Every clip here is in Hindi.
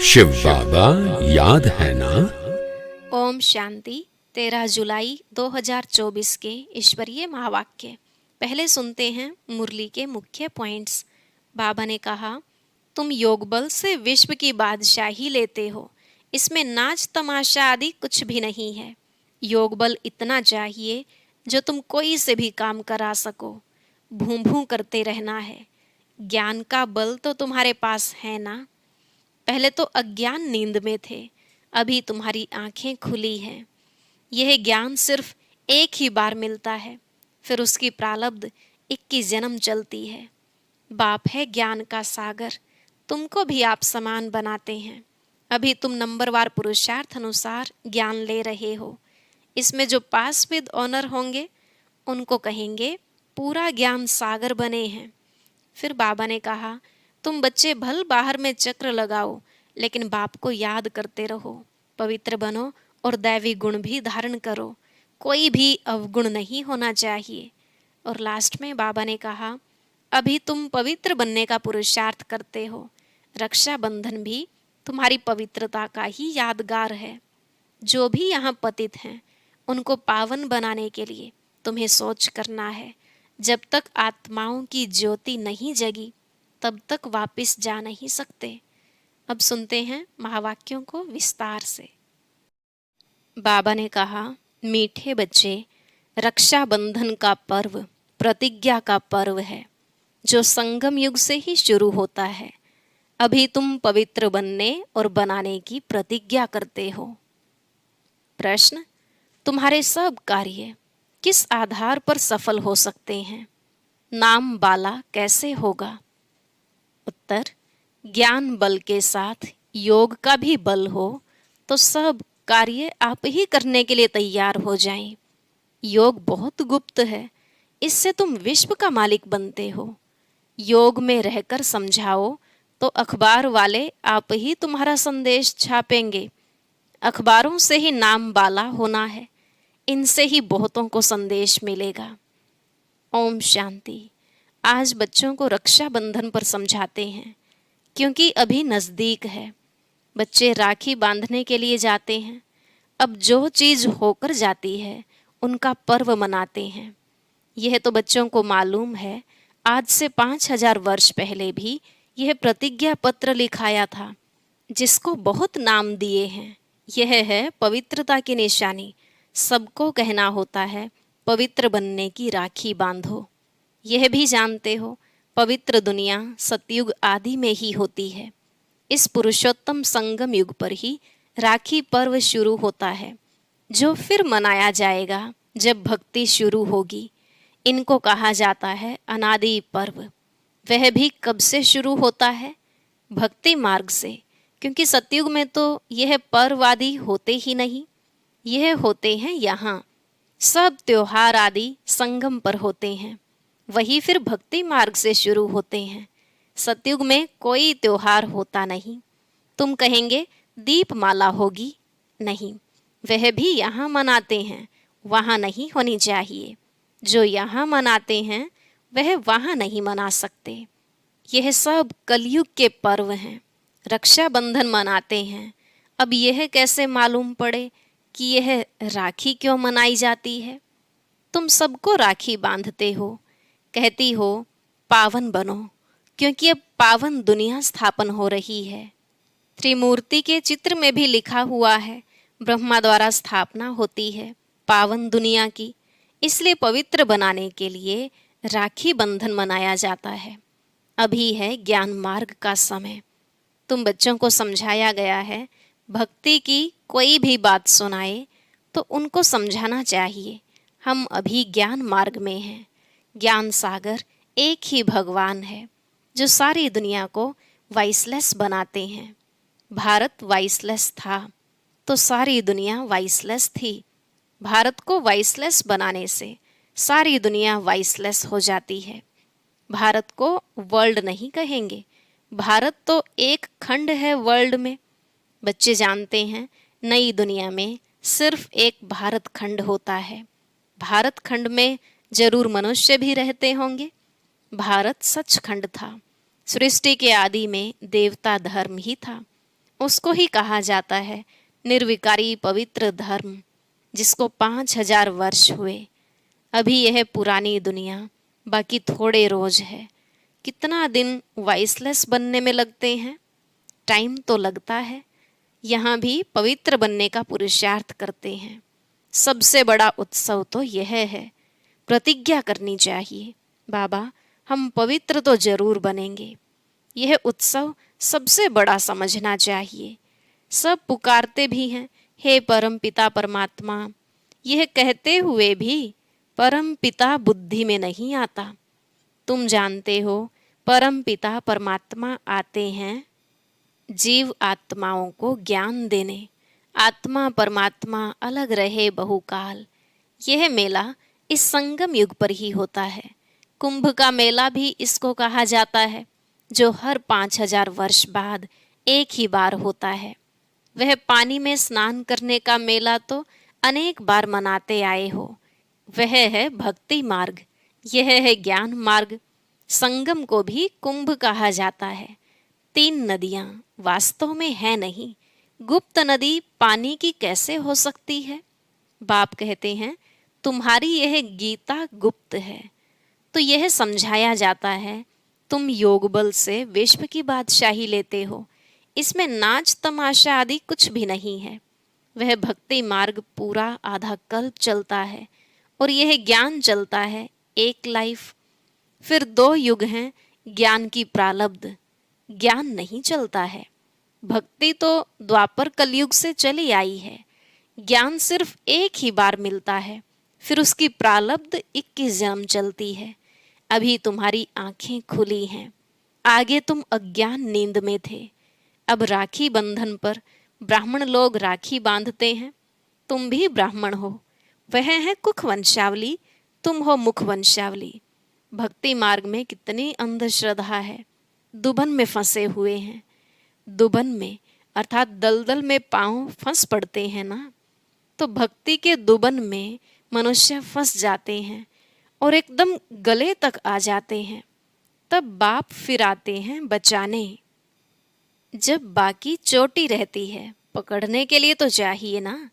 शिव बाबा याद है ना। ओम शांति। 13 जुलाई 2024 के ईश्वरीय महावाक्य। पहले सुनते हैं मुरली के मुख्य पॉइंट्स। बाबा ने कहा, तुम योग बल से विश्व की बादशाही लेते हो। इसमें नाच तमाशा आदि कुछ भी नहीं है। योग बल इतना चाहिए जो तुम कोई से भी काम करा सको। भूं भूं करते रहना है। ज्ञान का बल तो तुम्हारे पास है ना। पहले तो अज्ञान नींद में थे, अभी तुम्हारी आंखें खुली हैं। यह ज्ञान सिर्फ एक ही बार मिलता है, फिर उसकी प्रारब्ध 21 जन्म चलती है। बाप है ज्ञान का सागर, तुमको भी आप समान बनाते हैं। अभी तुम नंबरवार पुरुषार्थ अनुसार ज्ञान ले रहे हो। इसमें जो पास विद ऑनर होंगे उनको कहेंगे पूरा ज्ञान सागर बने हैं। फिर बाबा ने कहा, तुम बच्चे भल बाहर में चक्र लगाओ, लेकिन बाप को याद करते रहो। पवित्र बनो और दैवी गुण भी धारण करो। कोई भी अवगुण नहीं होना चाहिए। और लास्ट में बाबा ने कहा, अभी तुम पवित्र बनने का पुरुषार्थ करते हो। रक्षा बंधन भी तुम्हारी पवित्रता का ही यादगार है। जो भी यहाँ पतित हैं उनको पावन बनाने के लिए तुम्हें सोच करना है। जब तक आत्माओं की ज्योति नहीं जगी तब तक वापस जा नहीं सकते। अब सुनते हैं महावाक्यों को विस्तार से। बाबा ने कहा, मीठे बच्चे, रक्षाबंधन का पर्व प्रतिज्ञा का पर्व है जो संगम युग से ही शुरू होता है। अभी तुम पवित्र बनने और बनाने की प्रतिज्ञा करते हो। प्रश्न, तुम्हारे सब कार्य किस आधार पर सफल हो सकते हैं? नाम बाला कैसे होगा? उत्तर, ज्ञान बल के साथ योग का भी बल हो तो सब कार्य आप ही करने के लिए तैयार हो जाएं। योग बहुत गुप्त है, इससे तुम विश्व का मालिक बनते हो। योग में रहकर समझाओ तो अखबार वाले आप ही तुम्हारा संदेश छापेंगे। अखबारों से ही नाम बाला होना है, इनसे ही बहुतों को संदेश मिलेगा। ओम शांति। आज बच्चों को रक्षाबंधन पर समझाते हैं क्योंकि अभी नज़दीक है। बच्चे राखी बांधने के लिए जाते हैं। अब जो चीज़ होकर जाती है उनका पर्व मनाते हैं। यह तो बच्चों को मालूम है, आज से 5000 वर्ष पहले भी यह प्रतिज्ञा पत्र लिखाया था जिसको बहुत नाम दिए हैं। यह है पवित्रता की निशानी। सबको कहना होता है पवित्र बनने की राखी बांधो। यह भी जानते हो पवित्र दुनिया सतयुग आदि में ही होती है। इस पुरुषोत्तम संगम युग पर ही राखी पर्व शुरू होता है जो फिर मनाया जाएगा जब भक्ति शुरू होगी। इनको कहा जाता है अनादि पर्व। वह भी कब से शुरू होता है? भक्ति मार्ग से, क्योंकि सतयुग में तो यह पर्व आदि होते ही नहीं। यह होते हैं यहाँ। सब त्योहार आदि संगम पर होते हैं, वही फिर भक्ति मार्ग से शुरू होते हैं। सतयुग में कोई त्योहार होता नहीं। तुम कहेंगे दीपमाला होगी, नहीं, वह भी यहाँ मनाते हैं, वहाँ नहीं होनी चाहिए। जो यहाँ मनाते हैं वह वहाँ नहीं मना सकते। यह सब कलयुग के पर्व हैं। रक्षाबंधन मनाते हैं। अब यह कैसे मालूम पड़े कि यह राखी क्यों मनाई जाती है? तुम सबको राखी बांधते हो, कहती हो पावन बनो, क्योंकि अब पावन दुनिया स्थापन हो रही है। त्रिमूर्ति के चित्र में भी लिखा हुआ है ब्रह्मा द्वारा स्थापना होती है पावन दुनिया की। इसलिए पवित्र बनाने के लिए राखी बंधन मनाया जाता है। अभी है ज्ञान मार्ग का समय। तुम बच्चों को समझाया गया है भक्ति की कोई भी बात सुनाए तो उनको समझाना चाहिए हम अभी ज्ञान मार्ग में हैं। ज्ञान सागर एक ही भगवान है जो सारी दुनिया को वाइसलेस बनाते हैं। भारत वाइसलेस था तो सारी दुनिया वाइसलेस थी। भारत को वाइसलेस बनाने से सारी दुनिया वाइसलेस हो जाती है। भारत को वर्ल्ड नहीं कहेंगे, भारत तो एक खंड है वर्ल्ड में। बच्चे जानते हैं नई दुनिया में सिर्फ एक भारत खंड होता है। भारत खंड में जरूर मनुष्य भी रहते होंगे। भारत सचखंड था। सृष्टि के आदि में देवता धर्म ही था। उसको ही कहा जाता है निर्विकारी पवित्र धर्म, जिसको 5,000 वर्ष हुए। अभी यह पुरानी दुनिया, बाकी थोड़े रोज है। कितना दिन वाइसलेस बनने में लगते हैं, टाइम तो लगता है। यहाँ भी पवित्र बनने का पुरुषार्थ करते हैं। सबसे बड़ा उत्सव तो यह है। प्रतिज्ञा करनी चाहिए, बाबा हम पवित्र तो जरूर बनेंगे। यह उत्सव सबसे बड़ा समझना चाहिए। सब पुकारते भी हैं, हे परम पिता परमात्मा। यह कहते हुए भी परम पिता बुद्धि में नहीं आता। तुम जानते हो, परम पिता परमात्मा आते हैं जीव आत्माओं को ज्ञान देने। आत्मा परमात्मा अलग रहे बहुकाल। यह मेला इस संगम युग पर ही होता है। कुंभ का मेला भी इसको कहा जाता है, जो हर 5,000 वर्ष बाद एक ही बार होता है। वह पानी में स्नान करने का मेला तो अनेक बार मनाते आए हो। वह है भक्ति मार्ग, यह है ज्ञान मार्ग। संगम को भी कुंभ कहा जाता है। 3 नदियां वास्तव में है नहीं। गुप्त नदी पानी की कैसे हो सकती है? बाप कहते हैं तुम्हारी यह गीता गुप्त है। तो यह समझाया जाता है तुम योग बल से विश्व की बादशाही लेते हो। इसमें नाच तमाशा आदि कुछ भी नहीं है। वह भक्ति मार्ग पूरा आधा कल्प चलता है और यह ज्ञान चलता है 1 लाइफ। फिर 2 युग हैं ज्ञान की प्रालब्ध। ज्ञान नहीं चलता है। भक्ति तो द्वापर कलयुग से चली आई है। ज्ञान सिर्फ एक ही बार मिलता है, फिर उसकी प्रालब्ध 21 जन्म चलती है। अभी तुम्हारी आंखें खुली हैं, आगे तुम अज्ञान नींद में थे। अब राखी बंधन पर ब्राह्मण लोग राखी बांधते हैं। तुम भी ब्राह्मण हो। वह है कुख वंशावली, तुम हो मुख वंशावली। भक्ति मार्ग में कितनी अंधश्रद्धा है। दुबन में फंसे हुए हैं। दुबन में अर्थात दलदल में पांव फंस पड़ते हैं ना, तो भक्ति के दुबन में मनुष्य फंस जाते हैं और एकदम गले तक आ जाते हैं। तब बाप फिर आते हैं बचाने। जब बाकी चोटी रहती है, पकड़ने के लिए तो चाहिए ना।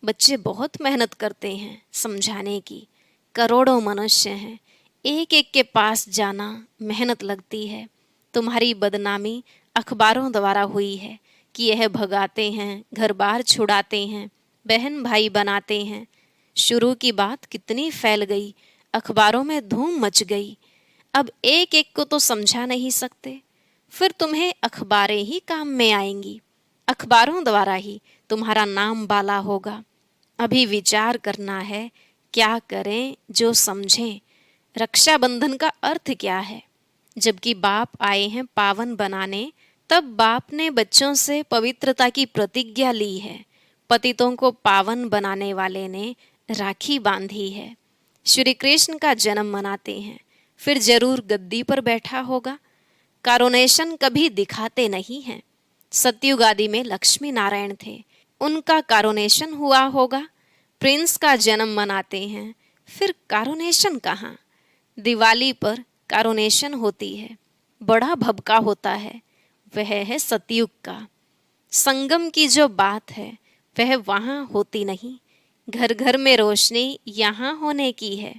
बच्चे बहुत मेहनत करते हैं समझाने की। करोड़ों मनुष्य हैं, एक एक के पास जाना मेहनत लगती है। तुम्हारी बदनामी अखबारों द्वारा हुई है कि यह भगाते हैं, घर बार छुड़ाते हैं, बहन भाई बनाते हैं। शुरू की बात कितनी फैल गई, अखबारों में धूम मच गई। अब एक एक को तो समझा नहीं सकते, फिर तुम्हें अखबारें ही काम में आएंगी। अखबारों द्वारा ही तुम्हारा नाम बाला होगा। अभी विचार करना है, क्या करें जो समझें। रक्षाबंधन का अर्थ क्या है? जबकि बाप आए हैं पावन बनाने, तब बाप ने बच्चों से पवित्रता की प्रतिज्ञा ली है। पतितों को पावन बनाने वाले ने राखी बांधी है। श्री कृष्ण का जन्म मनाते हैं, फिर जरूर गद्दी पर बैठा होगा। कारोनेशन कभी दिखाते नहीं हैं। सतयुग आदि में लक्ष्मी नारायण थे, उनका कारोनेशन हुआ होगा। प्रिंस का जन्म मनाते हैं, फिर कारोनेशन कहाँ? दिवाली पर कारोनेशन होती है, बड़ा भभका होता है। वह है सतयुग का। संगम की जो बात है वह वहाँ होती नहीं। घर घर में रोशनी यहाँ होने की है।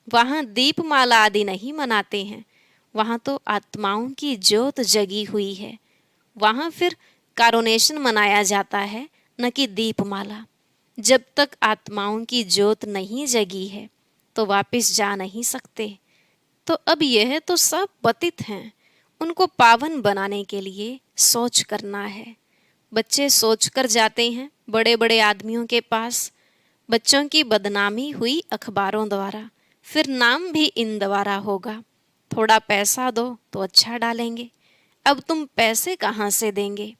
वहाँ दीपमाला आदि नहीं मनाते हैं, वहाँ तो आत्माओं की ज्योत जगी हुई है। वहाँ फिर कारोनेशन मनाया जाता है, न कि दीपमाला। जब तक आत्माओं की ज्योत नहीं जगी है तो वापस जा नहीं सकते। तो अब यह तो सब पतित हैं, उनको पावन बनाने के लिए सोच करना है। बच्चे सोच कर जाते हैं बड़े बड़े आदमियों के पास। बच्चों की बदनामी हुई अखबारों द्वारा, फिर नाम भी इन द्वारा होगा। थोड़ा पैसा दो तो अच्छा डालेंगे। अब तुम पैसे कहाँ से देंगे?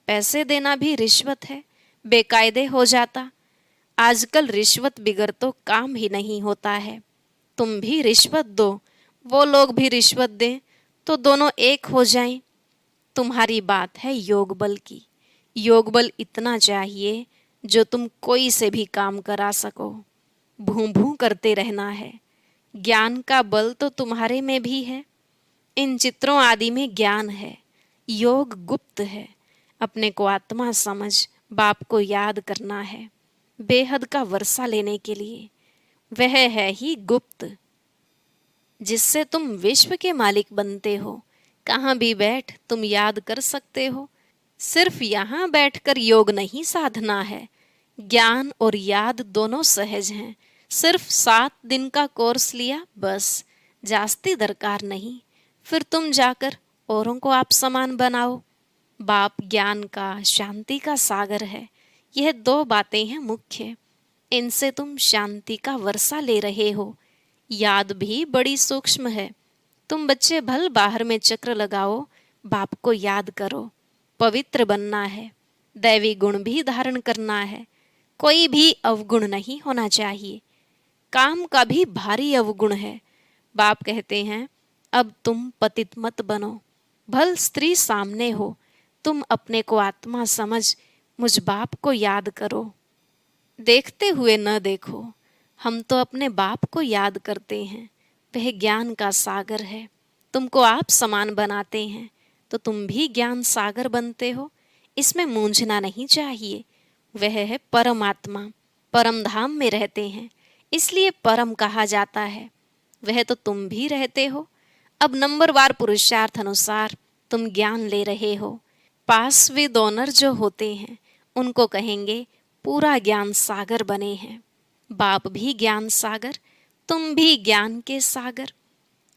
पैसे देना भी रिश्वत है, बेकायदे हो जाता। आजकल रिश्वत बिगर तो काम ही नहीं होता है। तुम भी रिश्वत दो, वो लोग भी रिश्वत दें, तो दोनों एक हो जाएं। तुम्हारी बात है योग बल की। योग बल इतना चाहिए जो तुम कोई से भी काम करा सको। भूं भूं करते रहना है। ज्ञान का बल तो तुम्हारे में भी है। इन चित्रों आदि में ज्ञान है। योग गुप्त है। अपने को आत्मा समझ बाप को याद करना है बेहद का वर्षा लेने के लिए। वह है ही गुप्त जिससे तुम विश्व के मालिक बनते हो। कहाँ भी बैठ तुम याद कर सकते हो। सिर्फ यहाँ बैठकर योग नहीं साधना है, ज्ञान और याद दोनों सहज हैं। सिर्फ 7 दिन का कोर्स लिया बस, जास्ती दरकार नहीं। फिर तुम जाकर औरों को आप समान बनाओ। बाप ज्ञान का, शांति का सागर है। यह 2 बातें हैं मुख्य, इनसे तुम शांति का वर्षा ले रहे हो। याद भी बड़ी सूक्ष्म है। तुम बच्चे भल बाहर में चक्र लगाओ, बाप को याद करो। पवित्र बनना है, दैवी गुण भी धारण करना है। कोई भी अवगुण नहीं होना चाहिए। काम का भी भारी अवगुण है। बाप कहते हैं अब तुम पतित मत बनो। भल स्त्री सामने हो, तुम अपने को आत्मा समझ मुझ बाप को याद करो। देखते हुए न देखो, हम तो अपने बाप को याद करते हैं। वह ज्ञान का सागर है, तुमको आप समान बनाते हैं तो तुम भी ज्ञान सागर बनते हो। इसमें मूंझना नहीं चाहिए। वह है परमात्मा, परम धाम में रहते हैं, इसलिए परम कहा जाता है। वह तो तुम भी रहते हो। अब नंबरवार पुरुषार्थ अनुसार तुम ज्ञान ले रहे हो। पास विद ऑनर जो होते हैं उनको कहेंगे पूरा ज्ञान सागर बने हैं। बाप भी ज्ञान सागर, तुम भी ज्ञान के सागर।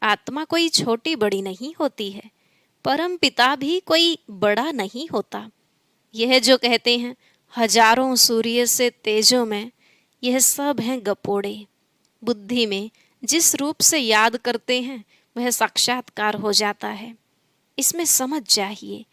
आत्मा कोई छोटी बड़ी नहीं होती है, परम पिता भी कोई बड़ा नहीं होता। यह जो कहते हैं हजारों सूर्य से तेजों में, यह सब हैं गपोड़े। बुद्धि में जिस रूप से याद करते हैं वह साक्षात्कार हो जाता है। इसमें समझ चाहिए,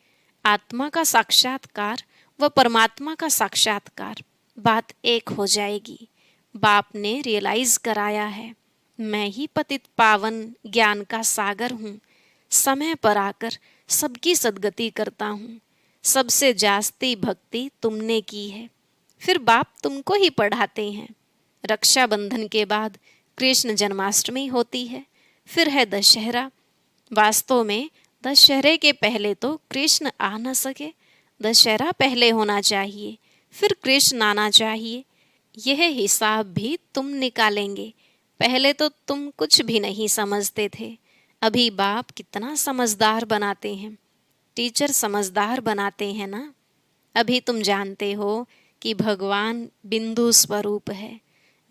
आत्मा का साक्षात्कार व परमात्मा का साक्षात्कार बात एक हो जाएगी। बाप ने रियलाइज कराया है, मैं ही पतित पावन ज्ञान का सागर हूँ। समय पर आकर सबकी सद्गति करता हूँ। सबसे जास्ती भक्ति तुमने की है। फिर बाप तुमको ही पढ़ाते हैं। रक्षाबंधन के बाद कृष्ण जन्माष्टमी होती है, फिर है दशहरा। वास्तव में दशहरे के पहले तो कृष्ण आ न सके। दशहरा पहले होना चाहिए, फिर कृष्ण आना चाहिए। यह हिसाब भी तुम निकालेंगे। पहले तो तुम कुछ भी नहीं समझते थे। अभी बाप कितना समझदार बनाते हैं। टीचर समझदार बनाते हैं ना। अभी तुम जानते हो कि भगवान बिंदु स्वरूप है।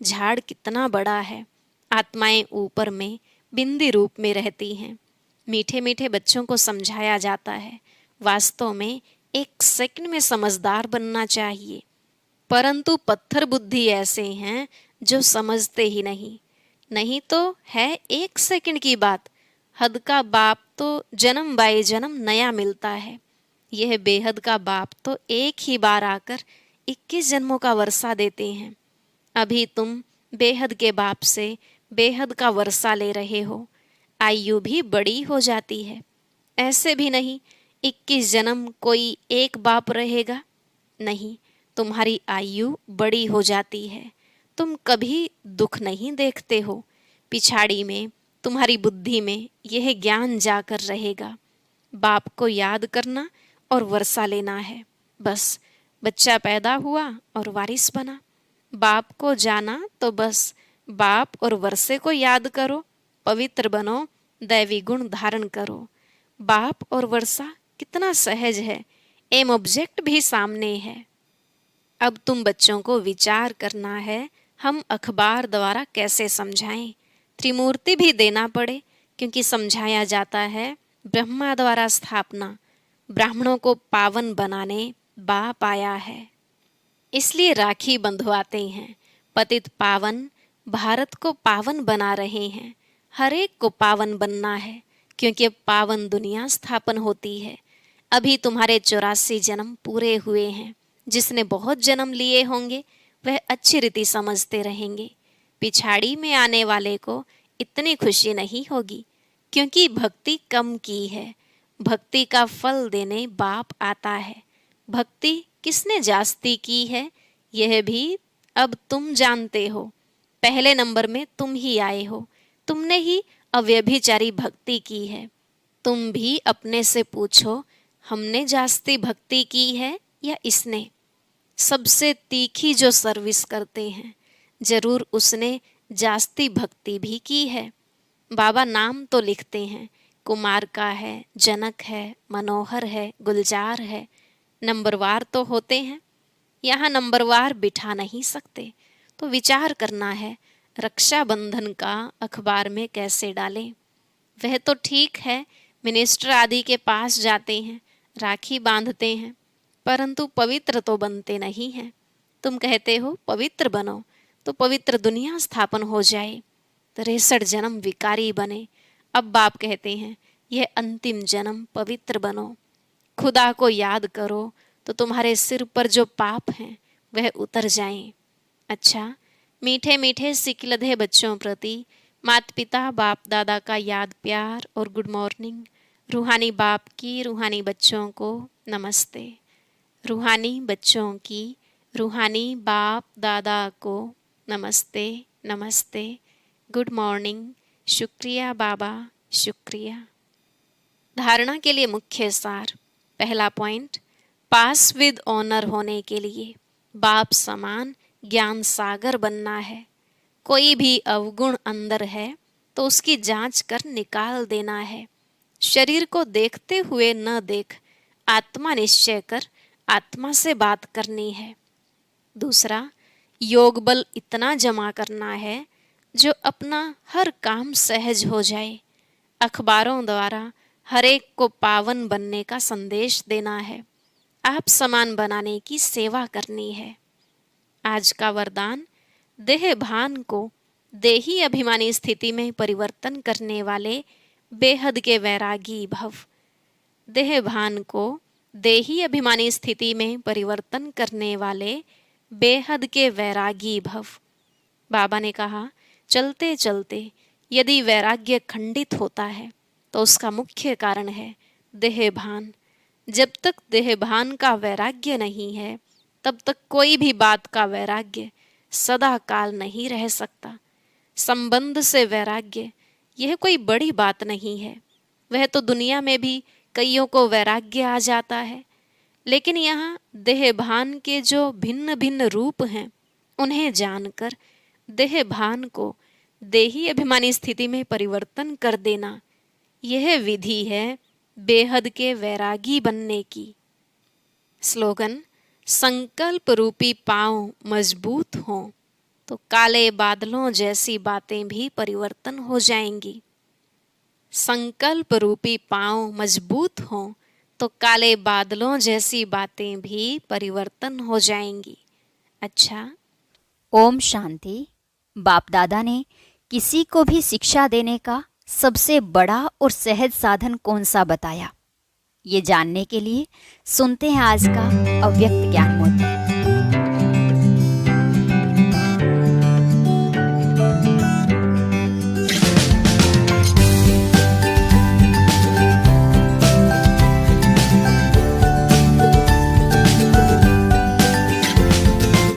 झाड़ कितना बड़ा है। आत्माएं ऊपर में बिंदी रूप में रहती हैं। मीठे मीठे बच्चों को समझाया जाता है। वास्तव में 1 सेकंड में समझदार बनना चाहिए, परंतु पत्थर बुद्धि ऐसे हैं जो समझते ही नहीं। नहीं तो है 1 सेकंड की बात। हद का बाप तो जन्म बाई जन्म नया मिलता है। यह बेहद का बाप तो एक ही बार आकर 21 जन्मों का वर्षा देते हैं। अभी तुम बेहद के बाप से बेहद का वर्षा ले रहे हो। आयु भी बड़ी हो जाती है। ऐसे भी नहीं 21 जन्म कोई एक बाप रहेगा। नहीं, तुम्हारी आयु बड़ी हो जाती है। तुम कभी दुख नहीं देखते हो। पिछाड़ी में तुम्हारी बुद्धि में यह ज्ञान जाकर रहेगा। बाप को याद करना और वर्षा लेना है। बस बच्चा पैदा हुआ और वारिस बना। बाप को जाना तो बस बाप और वर्षे को याद करो। पवित्र बनो, दैवी गुण धारण करो। बाप और वर्षा कितना सहज है। एम ऑब्जेक्ट भी सामने है। अब तुम बच्चों को विचार करना है, हम अखबार द्वारा कैसे समझाएं। त्रिमूर्ति भी देना पड़े, क्योंकि समझाया जाता है ब्रह्मा द्वारा स्थापना, ब्राह्मणों को पावन बनाने बाप आया है। इसलिए राखी बंधवाते हैं। पतित पावन भारत को पावन बना रहे हैं। हर एक को पावन बनना है, क्योंकि अब पावन दुनिया स्थापन होती है। अभी तुम्हारे 84 जन्म पूरे हुए हैं। जिसने बहुत जन्म लिए होंगे वह अच्छी रीति समझते रहेंगे। पिछाड़ी में आने वाले को इतनी खुशी नहीं होगी, क्योंकि भक्ति कम की है। भक्ति का फल देने बाप आता है। भक्ति किसने जास्ती की है यह भी अब तुम जानते हो। पहले नंबर में तुम ही आए हो। तुमने ही अव्यभिचारी भक्ति की है। तुम भी अपने से पूछो, हमने जास्ती भक्ति की है या इसने? सबसे तीखी जो सर्विस करते हैं, जरूर उसने जास्ती भक्ति भी की है। बाबा नाम तो लिखते हैं, कुमार का है, जनक है, मनोहर है, गुलजार है, नंबरवार तो होते हैं। यहाँ नंबरवार बिठा नहीं सकते, तो विचार करना है रक्षाबंधन का अखबार में कैसे डालें। वह तो ठीक है, मिनिस्टर आदि के पास जाते हैं, राखी बांधते हैं, परंतु पवित्र तो बनते नहीं हैं। तुम कहते हो पवित्र बनो, तो पवित्र दुनिया स्थापन हो जाए। 63 जन्म विकारी बने। अब बाप कहते हैं यह अंतिम जन्म पवित्र बनो, खुदा को याद करो, तो तुम्हारे सिर पर जो पाप हैं वह उतर जाएं। अच्छा, मीठे मीठे सिकलधे बच्चों प्रति माता पिता बाप दादा का याद प्यार और गुड मॉर्निंग। रूहानी बाप की रूहानी बच्चों को नमस्ते। रूहानी बच्चों की रूहानी बाप दादा को नमस्ते नमस्ते, गुड मॉर्निंग, शुक्रिया बाबा, शुक्रिया। धारणा के लिए मुख्य सार। पहला पॉइंट, पास विद ऑनर होने के लिए बाप समान ज्ञान सागर बनना है। कोई भी अवगुण अंदर है तो उसकी जांच कर निकाल देना है। शरीर को देखते हुए न देख, आत्मा निश्चय कर आत्मा से बात करनी है। दूसरा, योग बल इतना जमा करना है जो अपना हर काम सहज हो जाए। अखबारों द्वारा हर एक को पावन बनने का संदेश देना है। आप समान बनाने की सेवा करनी है। आज का वरदान, देह भान को देही अभिमानी स्थिति में परिवर्तन करने वाले बेहद के वैरागी भव। देह भान को देही अभिमानी स्थिति में परिवर्तन करने वाले बेहद के वैरागी भव। बाबा ने कहा, चलते चलते यदि वैराग्य खंडित होता है तो उसका मुख्य कारण है देह भान। जब तक देह भान का वैराग्य नहीं है, तब तक कोई भी बात का वैराग्य सदा काल नहीं रह सकता। संबंध से वैराग्य, यह कोई बड़ी बात नहीं है। वह तो दुनिया में भी कईयों को वैराग्य आ जाता है, लेकिन यहाँ देह भान के जो भिन्न भिन्न रूप हैं, उन्हें जानकर देह भान को देही अभिमानी स्थिति में परिवर्तन कर देना, यह विधि है बेहद के वैरागी बनने की। स्लोगन, संकल्प रूपी पांव मजबूत हों तो काले बादलों जैसी बातें भी परिवर्तन हो जाएंगी। संकल्प रूपी पांव मजबूत हों तो काले बादलों जैसी बातें भी परिवर्तन हो जाएंगी। अच्छा, ओम शांति। बाप दादा ने किसी को भी शिक्षा देने का सबसे बड़ा और सहज साधन कौन सा बताया? ये जानने के लिए सुनते हैं आज का अव्यक्त ज्ञान मोती।